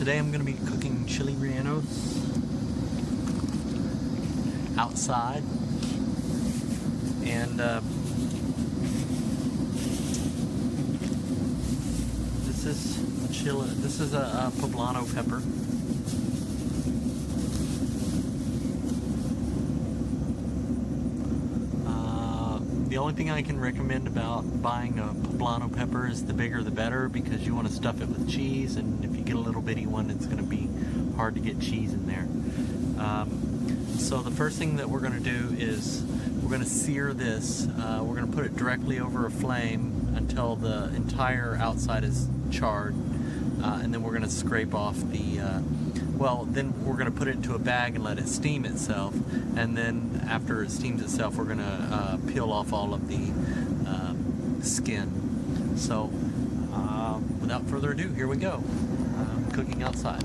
Today I'm going to be cooking chili rellenos outside, and this is a poblano pepper. The only thing I can recommend about buying a poblano pepper is the bigger the better, because you want to stuff it with cheese, and if you get a little bitty one, it's going to be hard to get cheese in there. So the first thing that we're going to do is we're going to sear this. We're going to put it directly over a flame until the entire outside is charred, and then we're going to scrape off the then we're going to put it into a bag and let it steam itself, and then after it steams itself, we're going to peel off all of the skin. So without further ado, here we go. Cooking outside.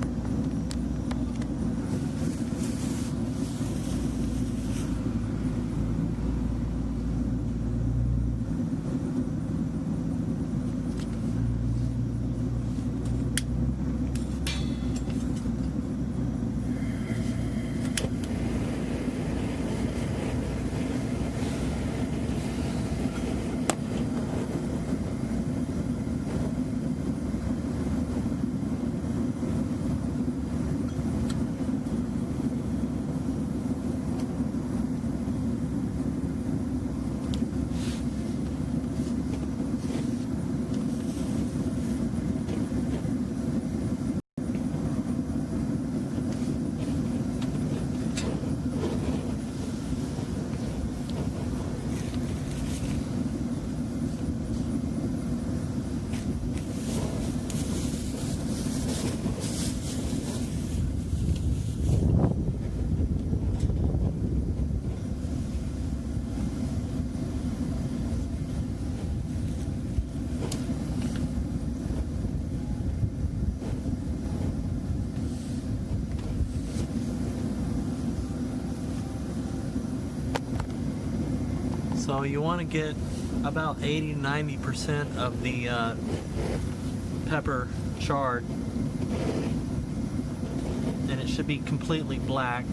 So you want to get about 80-90% of the pepper charred, and it should be completely black.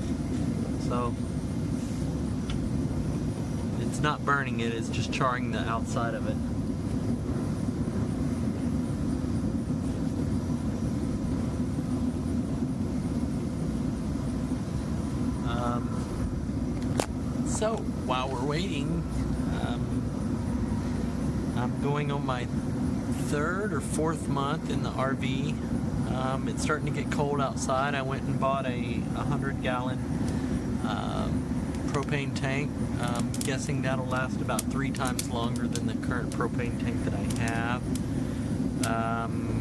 So it's not burning it, it's just charring the outside of it. So while we're waiting, I'm going on my third or fourth month in the RV. It's starting to get cold outside. I went and bought a 100-gallon propane tank. I'm guessing that'll last about 3 times longer than the current propane tank that I have.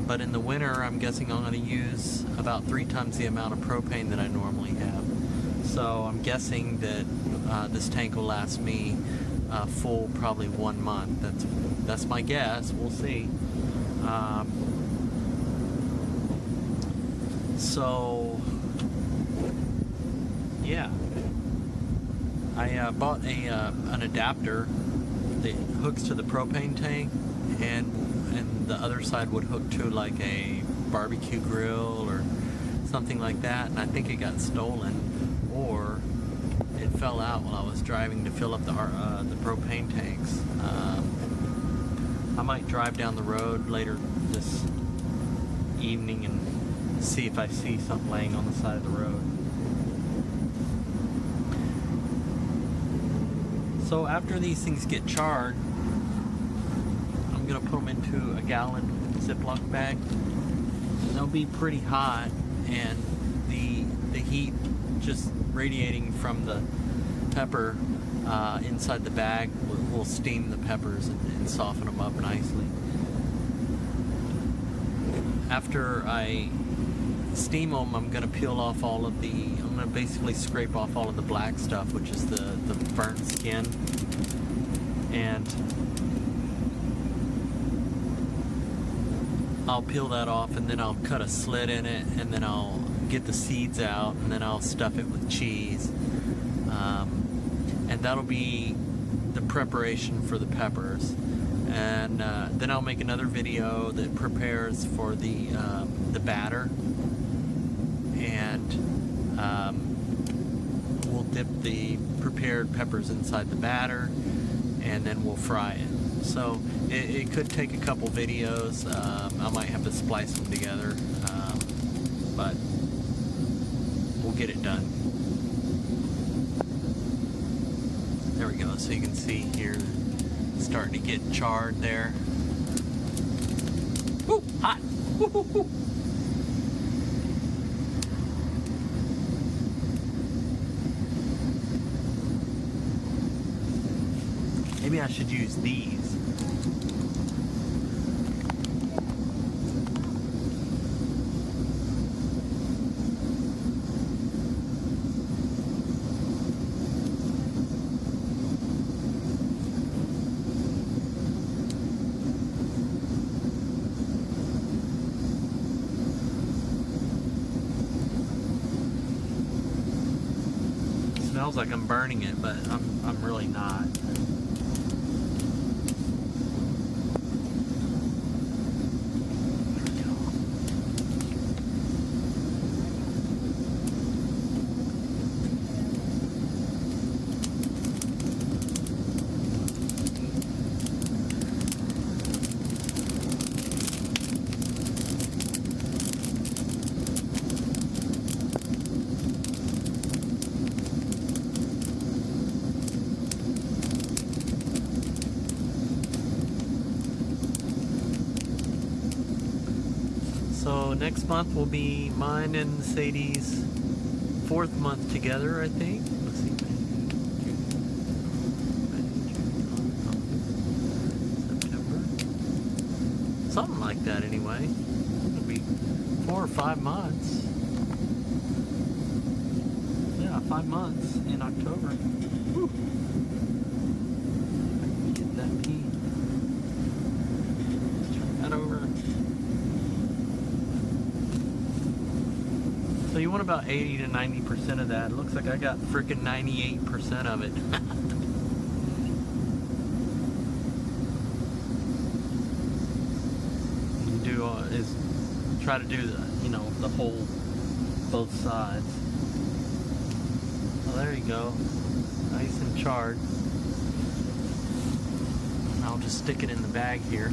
But in the winter, I'm guessing I'm going to use about 3 times the amount of propane that I normally have. So I'm guessing that this tank will last me full probably 1 month. That's my guess. We'll see. So yeah, I bought an adapter that hooks to the propane tank, and the other side would hook to like a barbecue grill or something like that, and I think it got stolen, or it fell out while I was driving to fill up the propane tanks. I might drive down the road later this evening and see if I see something laying on the side of the road. So after these things get charred, I'm going to put them into a gallon Ziploc bag. They'll be pretty hot, and the heat just radiating from the pepper inside the bag will steam the peppers and soften them up nicely. After I steam them, I'm going to peel off I'm going to basically scrape off all of the black stuff, which is the burnt skin, and I'll peel that off, and then I'll cut a slit in it, and then I'll get the seeds out, and then I'll stuff it with cheese, and that'll be the preparation for the peppers. And then I'll make another video that prepares for the batter, and we'll dip the prepared peppers inside the batter, and then we'll fry it. So it could take a couple videos. I might have to splice them together, but we'll get it done. There we go. So you can see here, starting to get charred there. Woo, hot. Woo, woo, woo. Maybe I should use these. Smells like I'm burning it, but I'm really not. So next month will be mine and Sadie's 4th month together, I think. Let's see. September. Something like that anyway. It'll be 4 or 5 months. Yeah, 5 months in October. Woo. Get that pea. Turn that over. So you want about 80 to 90% of that. It looks like I got freaking 98% of it. You do is try to do the whole both sides. Well, there you go, nice and charred. And I'll just stick it in the bag here.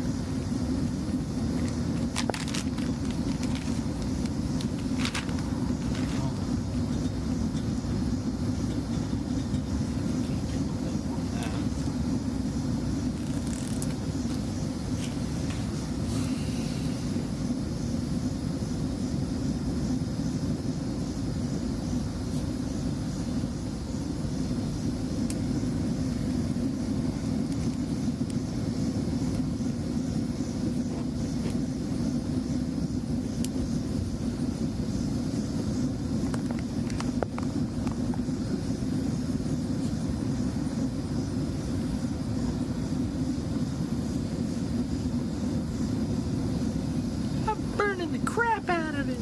Burning the crap out of it.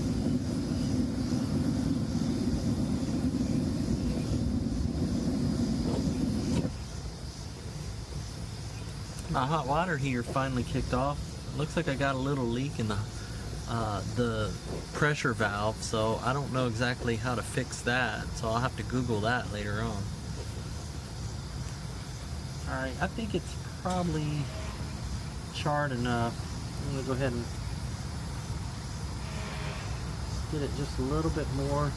My hot water heater finally kicked off. Looks like I got a little leak in the pressure valve, so I don't know exactly how to fix that, so I'll have to Google that later on. Alright, I think it's probably charred enough. I'm going to go ahead and get it just a little bit more.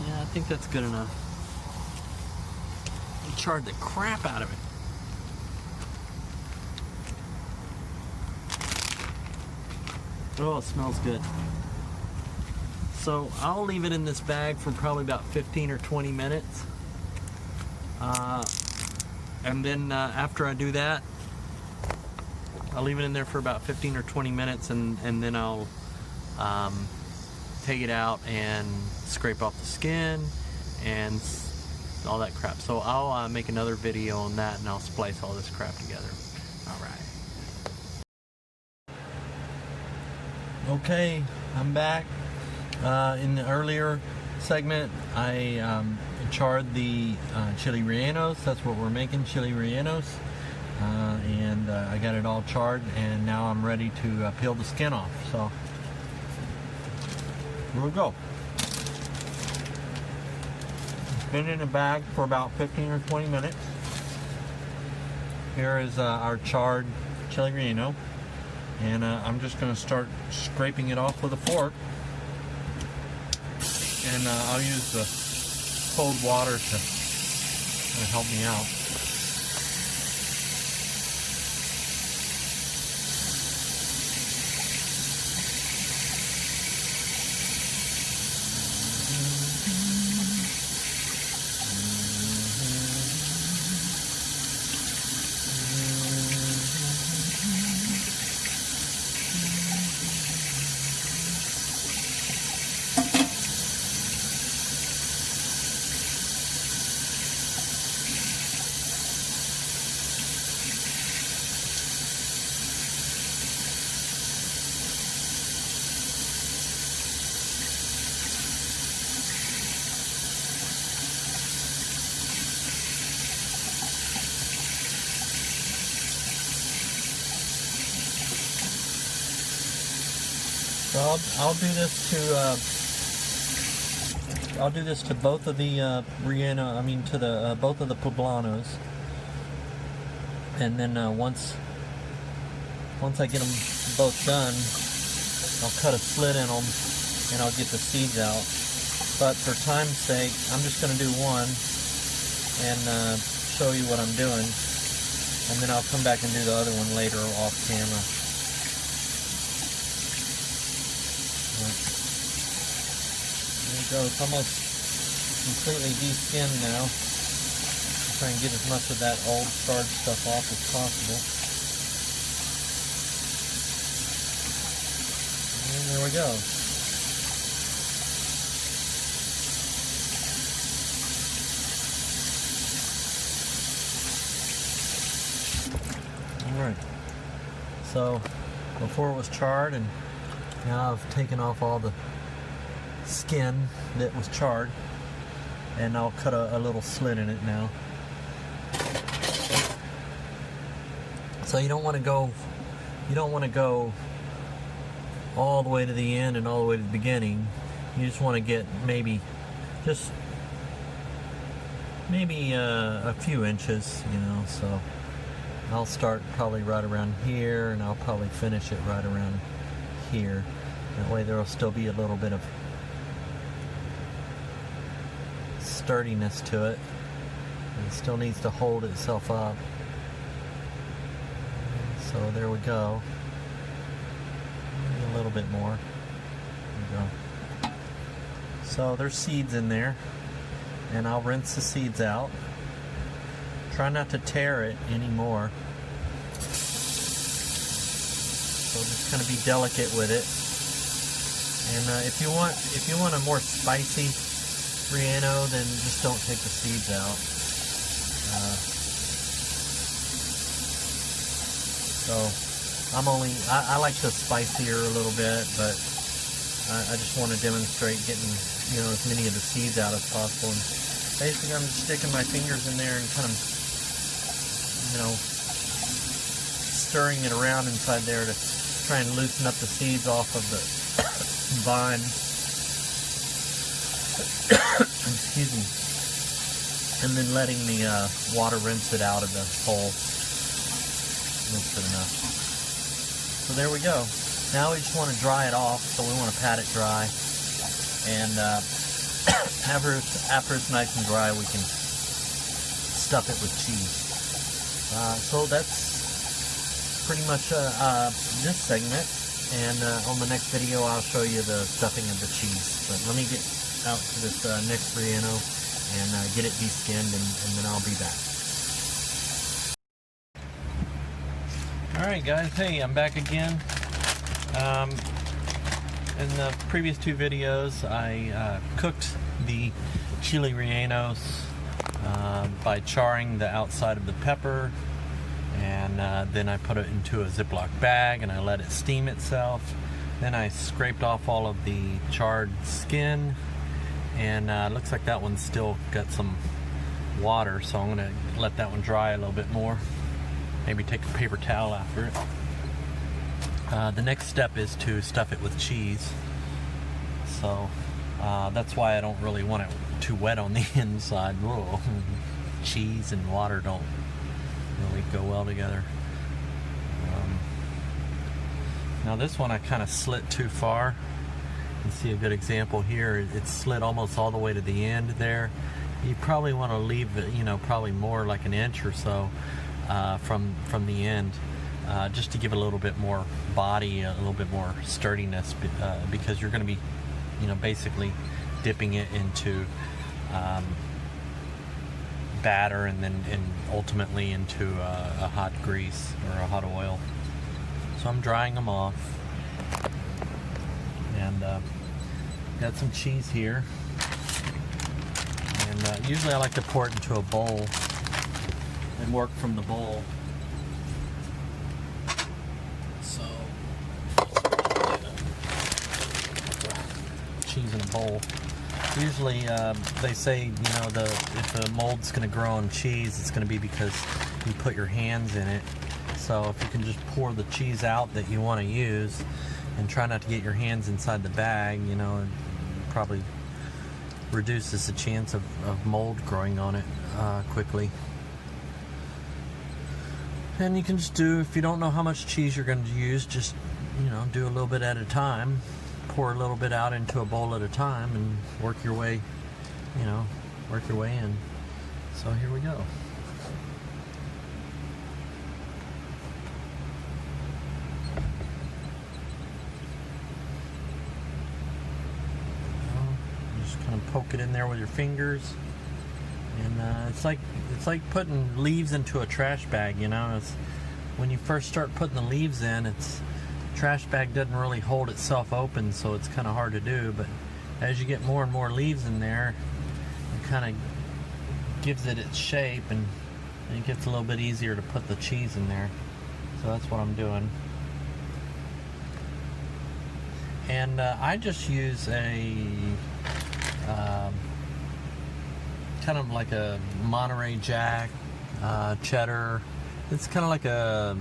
Yeah, I think that's good enough. I charred the crap out of it. Oh, it smells good. So I'll leave it in this bag for probably about 15 or 20 minutes. And then after I do that, I'll leave it in there for about 15 or 20 minutes, and then I'll take it out and scrape off the skin and all that crap. So I'll make another video on that, and I'll splice all this crap together. Alright. Okay, I'm back. In the earlier segment, I charred the chili rellenos. That's what we're making, chili rellenos. And I got it all charred, and now I'm ready to peel the skin off. So here we go. It's been in a bag for about 15 or 20 minutes. Here is our charred chili relleno, and I'm just going to start scraping it off with a fork, and I'll use the cold water to help me out. So I'll do this to both of the relleno. I mean to the both of the poblanos, and then once I get them both done, I'll cut a slit in them and I'll get the seeds out. But for time's sake, I'm just going to do one and show you what I'm doing, and then I'll come back and do the other one later off camera. There we go. It's almost completely de-skinned now. Try and get as much of that old charred stuff off as possible. And there we go. Alright. So before it was charred, and now I've taken off all the skin that was charred, and I'll cut a little slit in it now. So you don't want to go all the way to the end and all the way to the beginning. You just want to get maybe a few inches, you know. So I'll start probably right around here, and I'll probably finish it right around here. That way there will still be a little bit of sturdiness to it. It still needs to hold itself up. So there we go. Maybe a little bit more. There we go. So there's seeds in there, and I'll rinse the seeds out. Try not to tear it anymore. So just kind of be delicate with it. And if you want a more spicy relleno, then just don't take the seeds out. So I like the spicier a little bit, but I just want to demonstrate getting, you know, as many of the seeds out as possible. And basically I'm just sticking my fingers in there and kind of, you know, stirring it around inside there to try and loosen up the seeds off of the vine. Excuse me. And then letting the water rinse it out of the hole. That's good enough. So there we go. Now we just want to dry it off, so we want to pat it dry. And after it's nice and dry, we can stuff it with cheese. So that's pretty much this segment. And on the next video, I'll show you the stuffing of the cheese. But let me get out to this next relleno and get it de-skinned, and then I'll be back. Alright guys, hey, I'm back again. In the previous two videos, I cooked the chili rellenos by charring the outside of the pepper, and then I put it into a Ziploc bag and I let it steam itself. Then I scraped off all of the charred skin, and it looks like that one's still got some water, so I'm going to let that one dry a little bit more. Maybe take a paper towel after it. The next step is to stuff it with cheese. So that's why I don't really want it too wet on the inside. Whoa. Cheese and water don't really go well together. Now this one I kind of slit too far. You can see a good example here. It's slit almost all the way to the end there. You probably want to leave it, probably more like an inch or so from the end, just to give it a little bit more body, a little bit more sturdiness, because you're going to be, basically dipping it into batter and ultimately into a hot grease or a hot oil. So I'm drying them off, and got some cheese here. And usually I like to pour it into a bowl and work from the bowl. So cheese in a bowl. Usually they say, if the mold's going to grow on cheese, it's going to be because you put your hands in it. So if you can just pour the cheese out that you want to use and try not to get your hands inside the bag, it probably reduces the chance of mold growing on it quickly. And you can just do, if you don't know how much cheese you're going to use, just do a little bit at a time. Pour a little bit out into a bowl at a time and work your way in. So here we go. Kind of poke it in there with your fingers, and it's like putting leaves into a trash bag. It's when you first start putting the leaves in, trash bag doesn't really hold itself open, so it's kind of hard to do. But as you get more and more leaves in there, it kind of gives it its shape, and it gets a little bit easier to put the cheese in there. So that's what I'm doing. And I just use a kind of like a Monterey Jack, cheddar. It's kind of like a,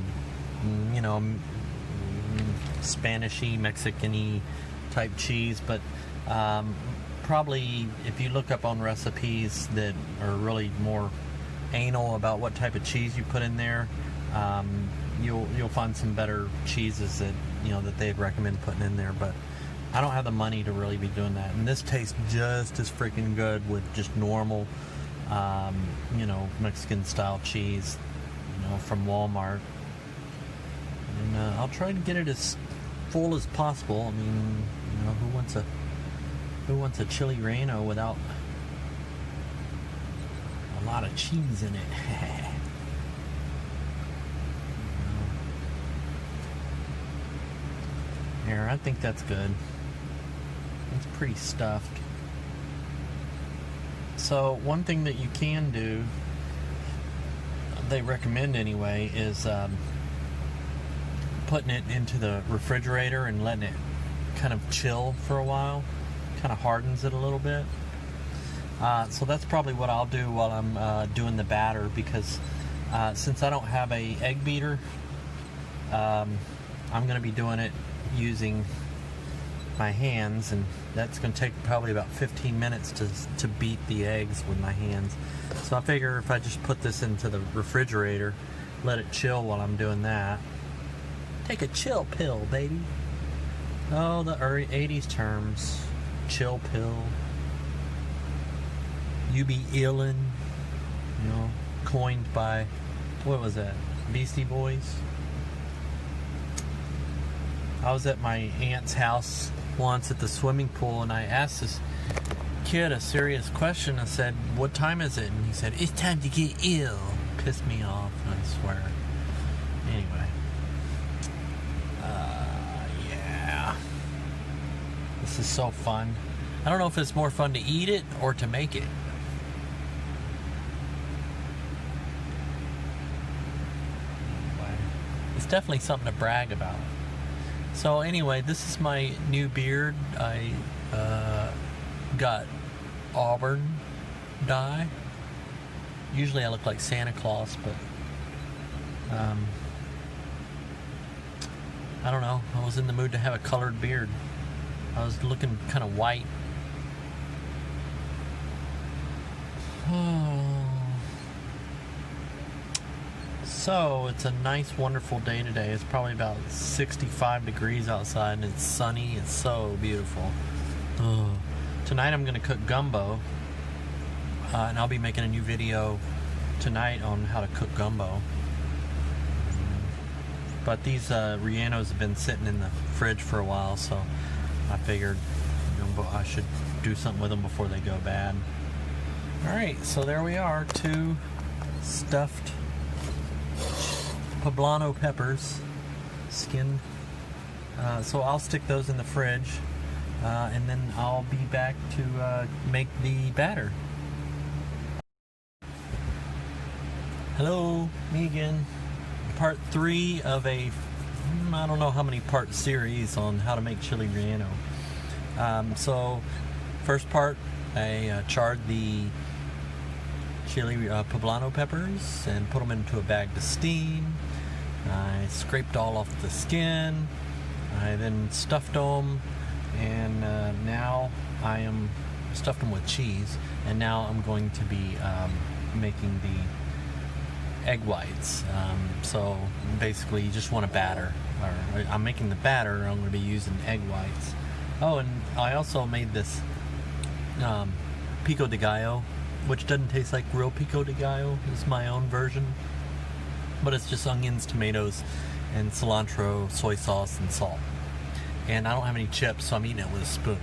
Spanishy, Mexican-y type cheese, but probably if you look up on recipes that are really more anal about what type of cheese you put in there, you'll find some better cheeses that that they'd recommend putting in there. But I don't have the money to really be doing that, and this tastes just as freaking good with just normal, Mexican style cheese, from Walmart. And I'll try to get it as full as possible. I mean, who wants a chili relleno without a lot of cheese in it? Here, I think that's good. It's pretty stuffed. So one thing that you can do, they recommend anyway, is putting it into the refrigerator and letting it kind of chill for a while. Kind of hardens it a little bit. So that's probably what I'll do while I'm doing the batter, because since I don't have a egg beater, I'm going to be doing it using my hands, and that's going to take probably about 15 minutes to beat the eggs with my hands. So I figure if I just put this into the refrigerator, let it chill while I'm doing that. Take a chill pill, baby. Oh, the early 80s terms. Chill pill. You be illin'. Coined by, what was that? Beastie Boys? I was at my aunt's house once at the swimming pool, and I asked this kid a serious question. I said, "What time is it?" And he said, "It's time to get ill." Pissed me off, I swear. Anyway. Yeah. This is so fun. I don't know if it's more fun to eat it or to make it. Anyway, it's definitely something to brag about. So anyway, this is my new beard. I got auburn dye. Usually I look like Santa Claus, but I don't know. I was in the mood to have a colored beard. I was looking kind of white. So it's a nice, wonderful day today. It's probably about 65 degrees outside and it's sunny. It's so beautiful. Tonight I'm going to cook gumbo, and I'll be making a new video tonight on how to cook gumbo. But these rellenos have been sitting in the fridge for a while, so I figured I should do something with them before they go bad. Alright, so there we are, 2 stuffed poblano peppers, skinned. So I'll stick those in the fridge, and then I'll be back to make the batter. Hello, me again. Part 3 of a, I don't know how many part series on how to make chili relleno. So first part, I charred the chili poblano peppers and put them into a bag to steam. I scraped all off the skin. I then stuffed them, and now I am stuffed them with cheese. And now I'm going to be making the egg whites. So basically, you just want a batter. Or I'm making the batter. I'm going to be using egg whites. Oh, and I also made this pico de gallo, which doesn't taste like real pico de gallo. It's my own version, but it's just onions, tomatoes, and cilantro, soy sauce, and salt. And I don't have any chips, so I'm eating it with a spoon.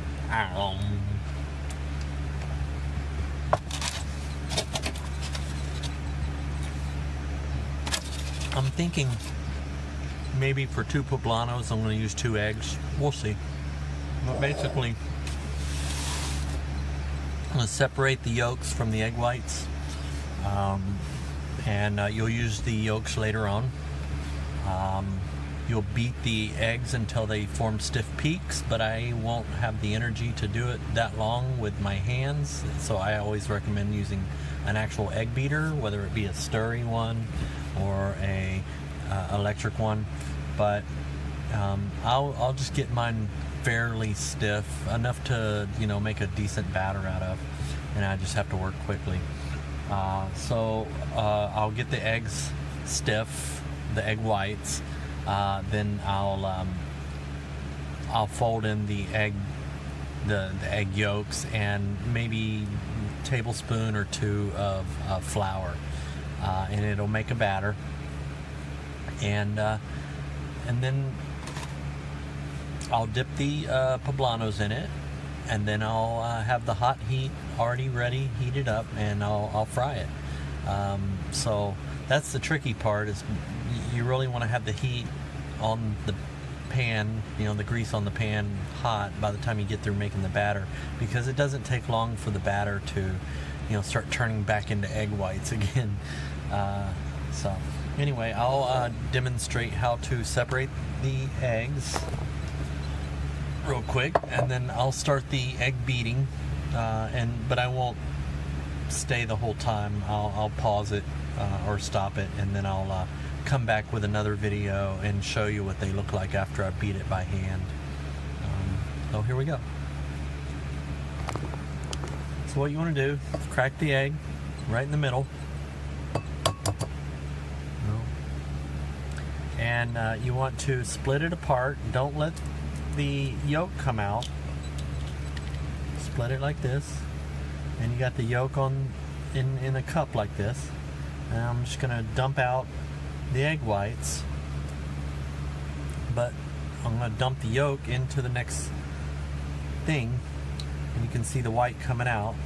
I'm thinking maybe for 2 poblanos I'm going to use 2 eggs. We'll see. But basically, I'm going to separate the yolks from the egg whites, and you'll use the yolks later on. You'll beat the eggs until they form stiff peaks, but I won't have the energy to do it that long with my hands, so I always recommend using an actual egg beater, whether it be a stirring one or a electric one. But I'll just get mine fairly stiff, enough to make a decent batter out of, and I just have to work quickly. So I'll get the eggs stiff, the egg whites, then I'll fold in the egg yolks and maybe a tablespoon or 2 of flour, and it'll make a batter. And then I'll dip the poblanos in it, and then I'll have the hot heat already ready, heated up, and I'll fry it. So that's the tricky part, is you really want to have the heat on the pan, the grease on the pan hot by the time you get through making the batter, because it doesn't take long for the batter to start turning back into egg whites again. So anyway, I'll demonstrate how to separate the eggs real quick, and then I'll start the egg beating, but I won't stay the whole time. I'll pause it or stop it, and then I'll come back with another video and show you what they look like after I beat it by hand. So here we go. So what you want to do is crack the egg right in the middle, and you want to split it apart. Don't let the yolk come out. Split it like this, and you got the yolk in a cup like this, and I'm just gonna dump out the egg whites, but I'm gonna dump the yolk into the next thing, and you can see the white coming out,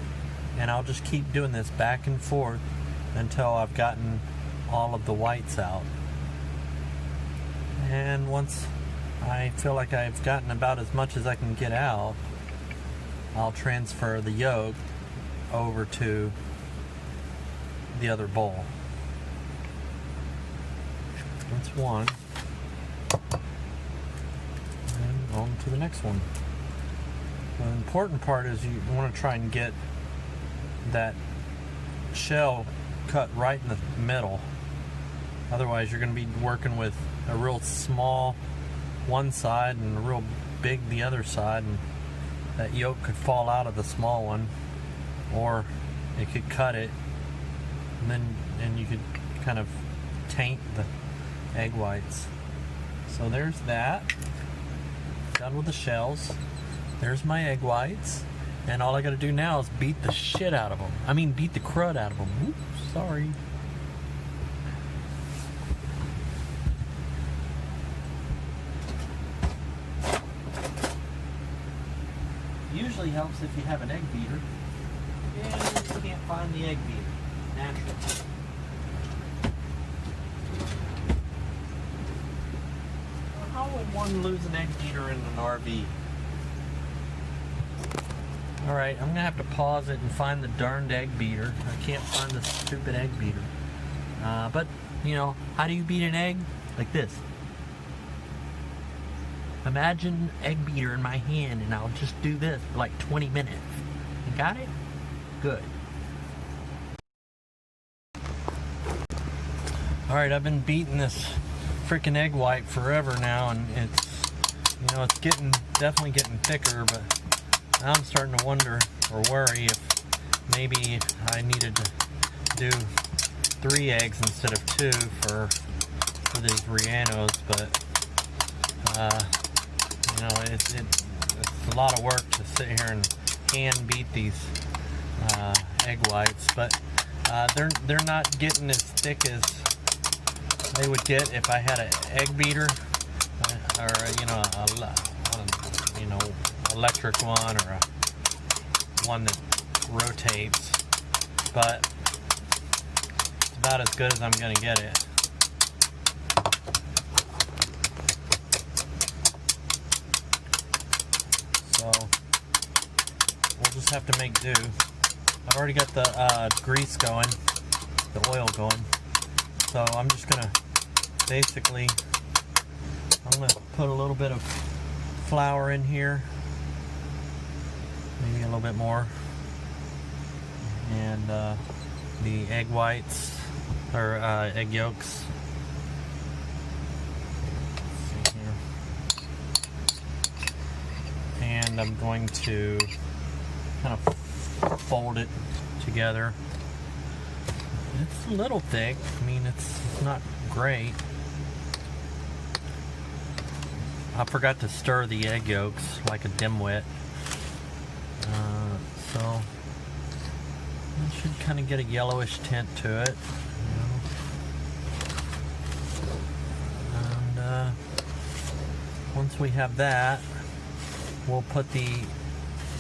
and I'll just keep doing this back and forth until I've gotten all of the whites out. And once I feel like I've gotten about as much as I can get out, I'll transfer the yolk over to the other bowl. That's one. And on to the next one. The important part is you want to try and get that shell cut right in the middle. Otherwise you're going to be working with a real small one side and a real big the other side, and that yolk could fall out of the small one, or it could cut it, and you could kind of taint the egg whites. So there's that. Done with the shells. There's my egg whites. And all I gotta do now is beat the shit out of them. I mean, beat the crud out of them. Oops, sorry. Usually helps if you have an egg beater. And you can't find the egg beater. Naturally. How would one lose an egg beater in an RV? Alright, I'm gonna have to pause it and find the darned egg beater. I can't find the stupid egg beater. But, you know, how do you beat an egg? Like this. Imagine an egg beater in my hand and I'll just do this for like 20 minutes. You got it? Good. Alright, I've been beating this freaking egg white forever now, and it's, you know, it's definitely getting thicker, but now I'm starting to wonder or worry if maybe I needed to do 3 eggs instead of 2 for these rellenos. But you know, it's a lot of work to sit here and hand beat these egg whites, but they're not getting as thick as they would get if I had an egg beater, or you know, electric one, or one that rotates. But it's about as good as I'm gonna get it. So we'll just have to make do. I've already got the grease going, the oil going. So I'm just gonna basically, I'm gonna put a little bit of flour in here, maybe a little bit more, and the egg whites, or egg yolks. Let's see here. And I'm going to kind of fold it together. It's a little thick. I mean, it's not great. I forgot to stir the egg yolks like a dimwit. So it should kind of get a yellowish tint to it. You know. And once we have that, we'll put the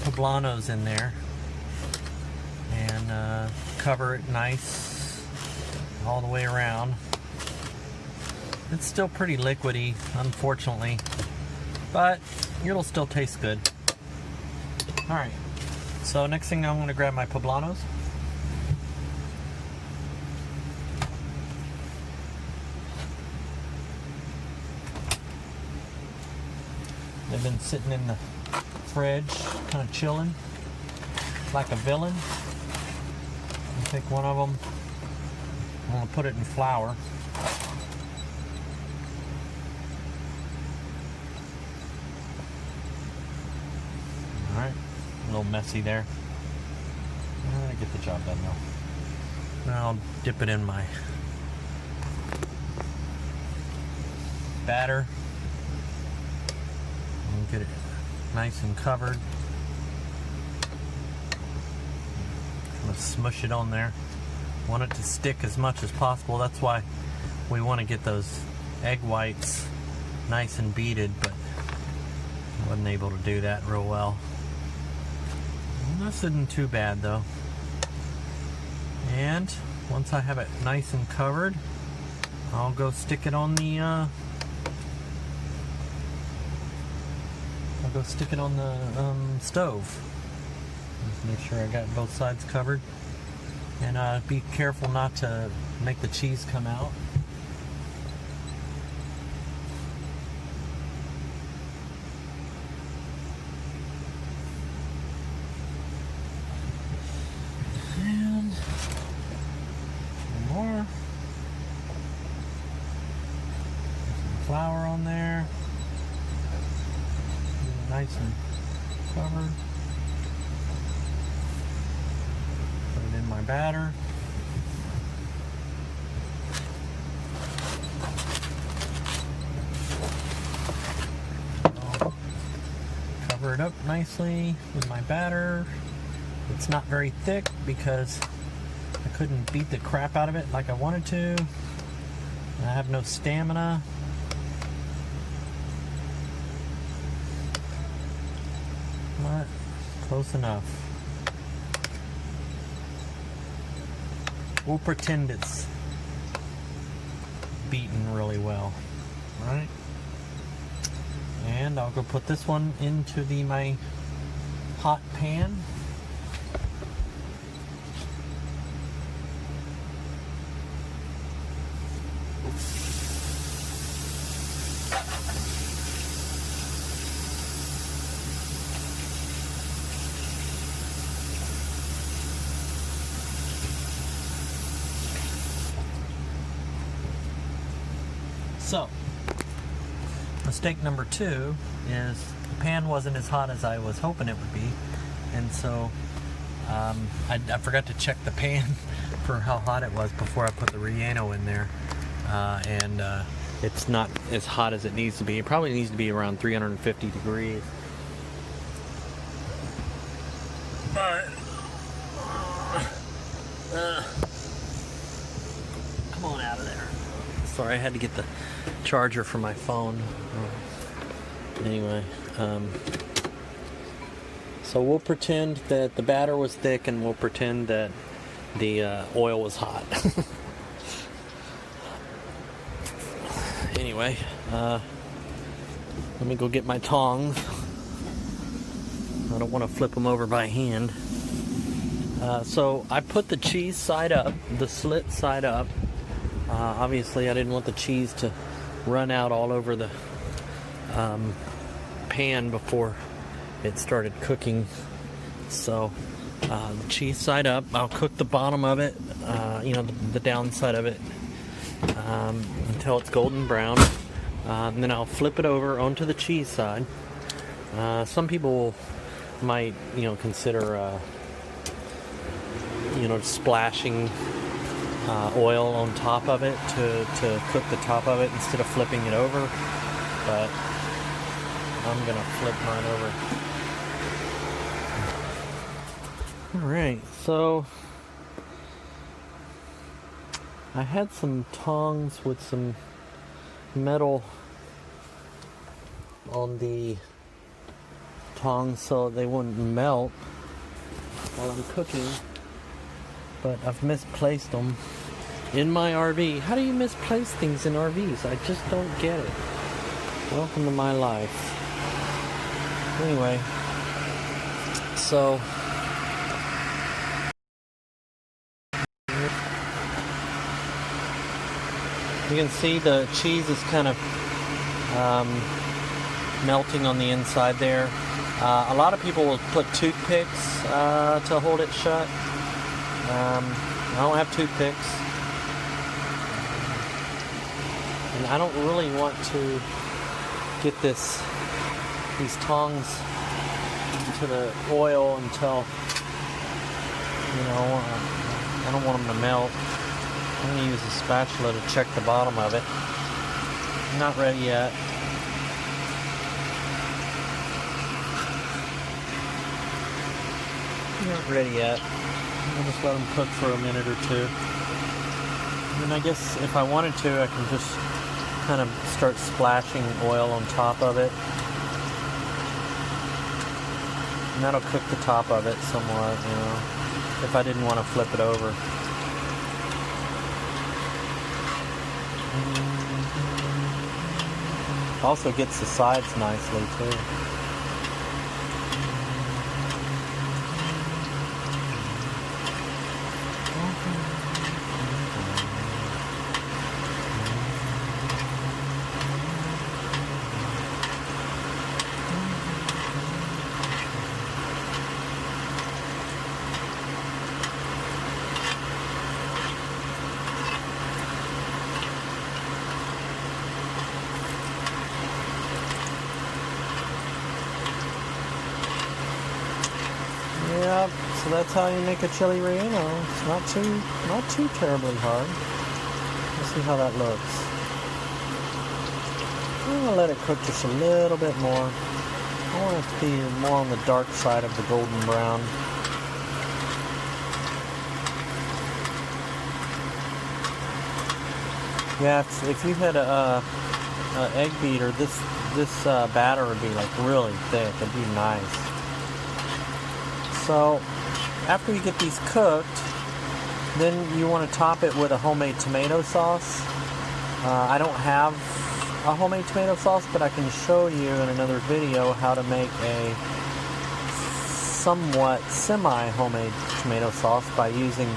poblanos in there and cover it nice all the way around. It's still pretty liquidy, unfortunately, but it'll still taste good. Alright, so next thing I'm going to grab my poblanos. They've been sitting in the fridge, kind of chilling, like a villain. I'll take one of them. I'm going to put it in flour. Alright, a little messy there. I get the job done though. Now I'll dip it in my batter and get it nice and covered. I'm going to smush it on there. Want it to stick as much as possible. That's why we want to get those egg whites nice and beaded, but I wasn't able to do that real well. This isn't too bad though. And once I have it nice and covered, I'll go stick it on the stove. Just make sure I got both sides covered. And be careful not to make the cheese come out. And some more. Some flour on there. Nice and covered. my batter. I'll cover it up nicely with my batter. It's not very thick because I couldn't beat the crap out of it like I wanted to. I have no stamina. But close enough. We'll pretend it's beaten really well. Alright. And I'll go put this one into my hot pan. So, mistake number 2 is the pan wasn't as hot as I was hoping it would be, and so I forgot to check the pan for how hot it was before I put the relleno in there, and it's not as hot as it needs to be. It probably needs to be around 350 degrees. But come on out of there. Sorry, I had to get the charger for my phone. Anyway, so we'll pretend that the batter was thick, and we'll pretend that the oil was hot. Anyway, let me go get my tongs. I don't want to flip them over by hand. So I put the cheese side up, the slit side up. Obviously I didn't want the cheese to run out all over the pan before it started cooking. So the cheese side up, I'll cook the bottom of it, the downside of it, until it's golden brown. And then I'll flip it over onto the cheese side. Some people might, consider, splashing oil on top of it to cook the top of it instead of flipping it over, but I'm gonna flip mine over. Alright, so I had some tongs with some metal on the tongs so they wouldn't melt while I'm cooking, but I've misplaced them in my RV. How do you misplace things in RVs? I just don't get it. Welcome to my life. Anyway, so you can see the cheese is kind of melting on the inside there. A lot of people will put toothpicks to hold it shut. I don't have toothpicks, and I don't really want to get these tongs into the oil until, I don't want them to melt. I'm going to use a spatula to check the bottom of it. Not ready yet. Not ready yet. I'll just let them cook for a minute or two. And I guess if I wanted to, I can just kind of start splashing oil on top of it. And that'll cook the top of it somewhat, if I didn't want to flip it over. Also gets the sides nicely too. so that's how you make a chili relleno. It's not too terribly hard. Let's see how that looks. I'm gonna let it cook just a little bit more. I want it to be more on the dark side of the golden brown. Yeah, if you had a egg beater, this batter would be like really thick. It'd be nice. So after you get these cooked, then you want to top it with a homemade tomato sauce. I don't have a homemade tomato sauce, but I can show you in another video how to make a somewhat semi-homemade tomato sauce by using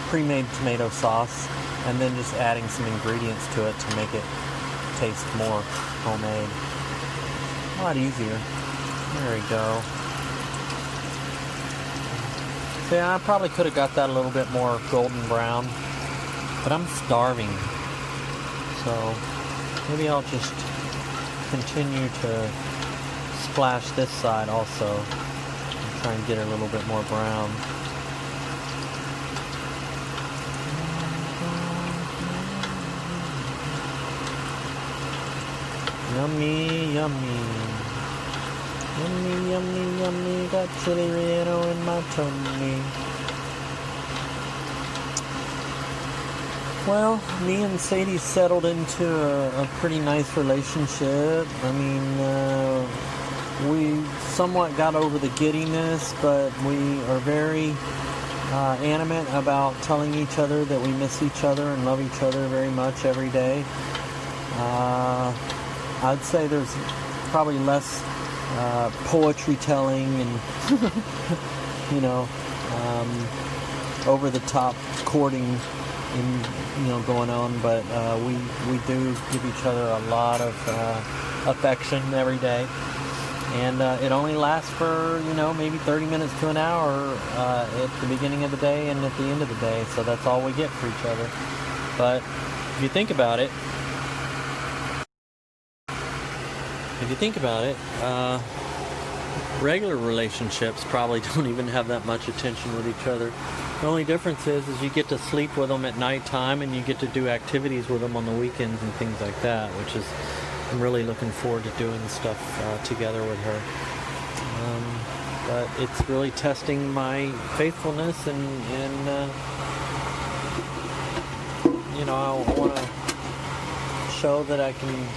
pre-made tomato sauce and then just adding some ingredients to it to make it taste more homemade. A lot easier. There we go. So yeah, I probably could have got that a little bit more golden brown, but I'm starving. So maybe I'll just continue to splash this side also and try and get it a little bit more brown. Yummy, yummy. Yummy, yummy, yummy. Got chili relleno in my tummy. Well, me and Sadie settled into a pretty nice relationship. I mean, we somewhat got over the giddiness, but we are very animate about telling each other that we miss each other and love each other very much every day. I'd say there's probably less poetry telling and, you know, over the top courting going on, but we do give each other a lot of affection every day, and it only lasts for maybe 30 minutes to an hour at the beginning of the day and at the end of the day, so that's all we get for each other. But if you think about it, regular relationships probably don't even have that much attention with each other. The only difference is you get to sleep with them at nighttime and you get to do activities with them on the weekends and things like that, which is, I'm really looking forward to doing stuff together with her. But it's really testing my faithfulness and I want to show that I can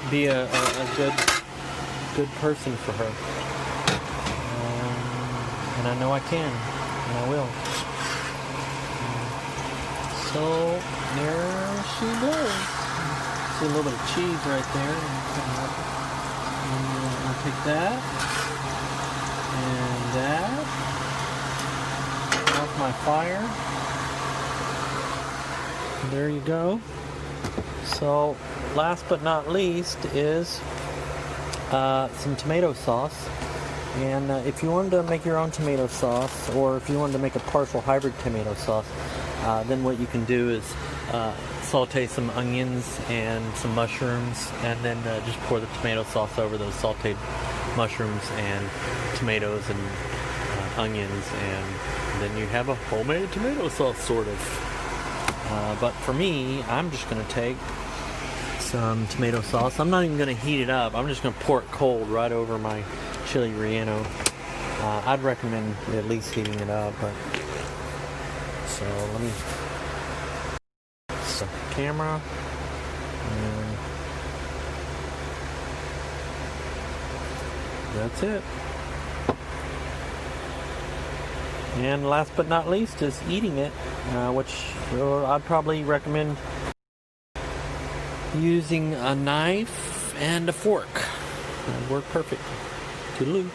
be a good person for her. And I know I can. And I will. So there she goes. See a little bit of cheese right there. And I'll take that and that off my fire. And there you go. So last but not least is some tomato sauce. And if you wanted to make your own tomato sauce, or if you wanted to make a partial hybrid tomato sauce, then what you can do is saute some onions and some mushrooms, and then just pour the tomato sauce over those sauteed mushrooms and tomatoes and onions, and then you have a homemade tomato sauce, sort of. But for me, I'm just going to take some tomato sauce. I'm not even going to heat it up. I'm just going to pour it cold right over my chili relleno. I'd recommend at least heating it up, but so let me set the camera, and that's it. And last but not least is eating it, which I'd probably recommend using a knife and a fork. That'd work perfect. Toodaloo.